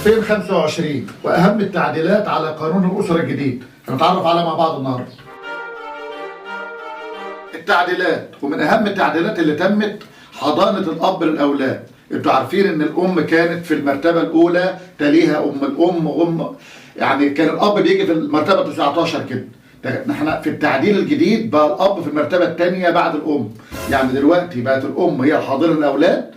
2025 واهم التعديلات على قانون الاسره الجديد هنتعرف عليها مع بعض النهارده. التعديلات، ومن اهم التعديلات اللي تمت حضانه الاب للاولاد. انتوا عارفين ان الام كانت في المرتبه الاولى، تليها الام يعني كان الاب بيجي في المرتبه 19 كده. احنا في التعديل الجديد بقى الاب في المرتبه الثانيه بعد الام. يعني دلوقتي بقت الام هي الحاضنه للاولاد.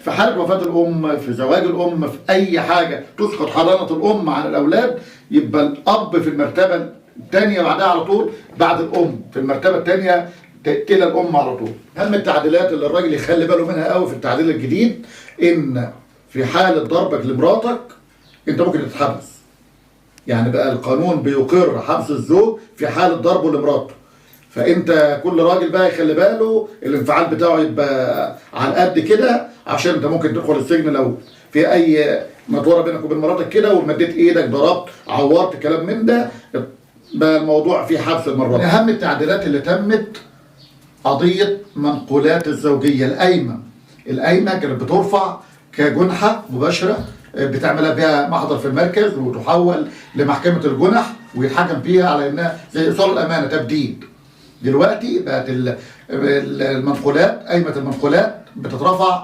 في حالة وفاة الأم، في زواج الأم، في أي حاجة تسقط حضانة الأم عن الأولاد، يبقى الأب في المرتبة الثانية بعدها على طول، بعد الأم في المرتبة الثانية تلي الأم على طول. أهم التعديلات اللي الراجل يخلي باله منها قوي في التعديل الجديد، إن في حالة ضربك لمراتك أنت ممكن تتحبس. يعني بقى القانون بيقر حبس الزوج في حالة ضربه لمراته. فانت كل راجل بقى يخلي باله الانفعال بتاعه يبقى على قد كده، عشان انت ممكن تدخل السجن لو في اي مطوره بينك وبين مراتك كده ومديت ايدك ضربت عورت كلام من ده، بقى الموضوع فيه حبس المره. من اهم التعديلات اللي تمت قضيه منقولات الزوجيه. القايمه كانت بترفع كجنحه مباشره بتعملها بها محضر في المركز وتحول لمحكمه الجنح ويتحكم فيها على انها زي ايصال الامانه تبديد. دلوقتي بقت المنقولات، قايمة المنقولات بتترفع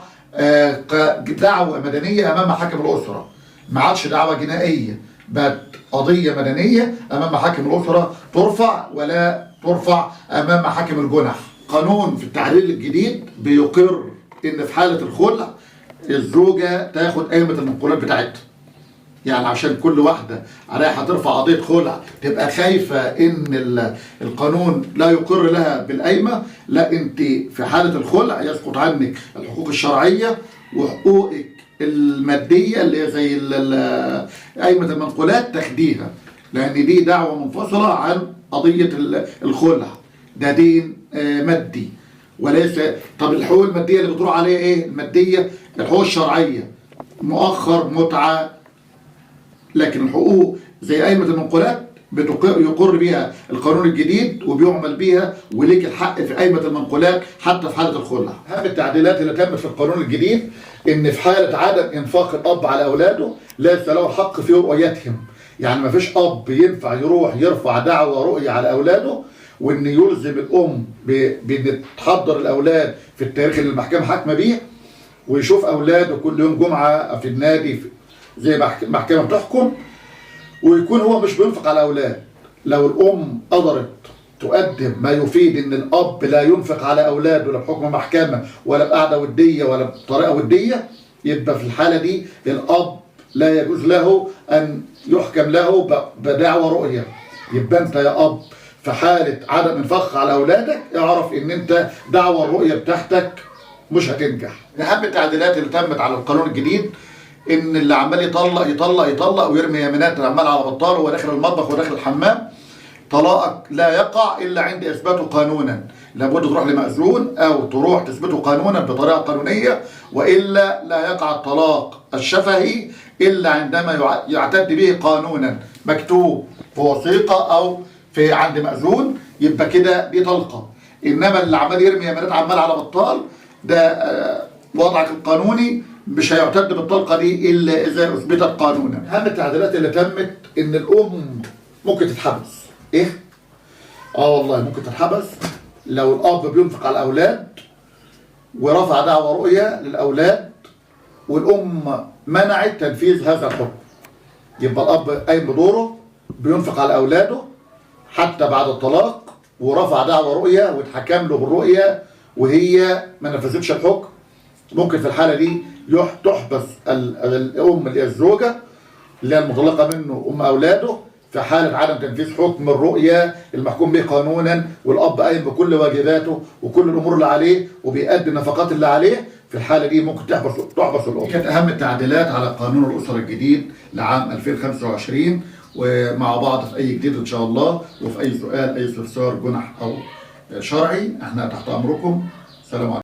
كدعوة مدنية أمام محاكم الأسرة. ما عادش دعوة جنائية، بقت قضية مدنية أمام محاكم الأسرة ترفع، ولا ترفع أمام محاكم الجنح. قانون في التعديل الجديد بيقر إن في حالة الخلع الزوجة تاخد قايمة المنقولات بتاعتها. يعني عشان كل واحدة رايحة ترفع قضية خلع تبقى خايفة ان القانون لا يقر لها بالقايمة، لا، انت في حالة الخلع يسقط عنك الحقوق الشرعية وحقوقك المادية اللي هي زي قايمة المنقولات تاخديها، لان دي دعوة منفصلة عن قضية الخلع. ده دين مادي وليس. طب الحقوق المادية اللي بتروح عليها ايه؟ المادية الحقوق الشرعية، مؤخر، متعة. لكن الحقوق زي قايمة المنقولات يقر بيها القانون الجديد وبيعمل بيها، وليك الحق في قايمة المنقولات حتى في حالة الخلع. أهم التعديلات اللي تمت في القانون الجديد إن في حالة عدم إنفاق الأب على أولاده ليس له الحق في رؤيتهم. يعني ما فيش أب ينفع يروح يرفع دعوى رؤية على أولاده، وإن يلزم الأم بإن تحضر الأولاد في التاريخ اللي المحكمة حاكمة بيه، ويشوف أولاده كل يوم جمعة في النادي زي محكمة بتحكم، ويكون هو مش بينفق على أولاد. لو الأم قدرت تقدم ما يفيد إن الأب لا ينفق على أولاده لا بحكم محكمة ولا بقعدة ودية ولا بطريقة ودية، يبقى في الحالة دي الأب لا يجوز له أن يحكم له بدعوى رؤية. يبقى أنت يا أب في حالة عدم إنفاق على أولادك اعرف إن أنت دعوى الرؤية بتاعتك مش هتنجح. من أهم التعديلات اللي تمت على القانون الجديد ان اللي عمال يطلق يطلق يطلق ويرمي يمينات عمال على بطال وهو داخل المطبخ وداخل الحمام، طلاقك لا يقع الا عند اثباته قانونا. لابد تروح لمأذون او تروح تثبته قانونا بطريقه قانونيه، والا لا يقع الطلاق الشفهي الا عندما يعتد به قانونا مكتوب في وثيقه او في عند مأذون، يبقى كده دي طلقه. انما اللي عمال يرمي يمينات عمال على بطال ده وضعك القانوني مش هيعتد بالطلقه دي الا اذا اثبتت قانونا. اهم التعديلات اللي تمت ان الام ممكن تتحبس. ايه؟ والله ممكن تتحبس لو الاب بينفق على الاولاد ورفع دعوى رؤيه للاولاد والام منعت تنفيذ هذا الحكم. يبقى الاب قايم بدوره بينفق على اولاده حتى بعد الطلاق، ورفع دعوى رؤيه واتحكم له بالرؤيه وهي ما نفذتش الحكم. ممكن في الحالة دي تحبس الأم اللي هي الزوجة اللي هي المطلقة منه أم أولاده في حالة عدم تنفيذ حكم الرؤية المحكوم به قانونا، والأب قايم بكل واجباته وكل الأمور اللي عليه وبيأدي النفقات اللي عليه. في الحالة دي ممكن تحبس الأم. كانت أهم التعديلات على قانون الأسرة الجديد لعام 2025، ومع بعض في أي جديد إن شاء الله، وفي أي سؤال أي استفسار جنح أو شرعي احنا تحت أمركم. سلام عليكم.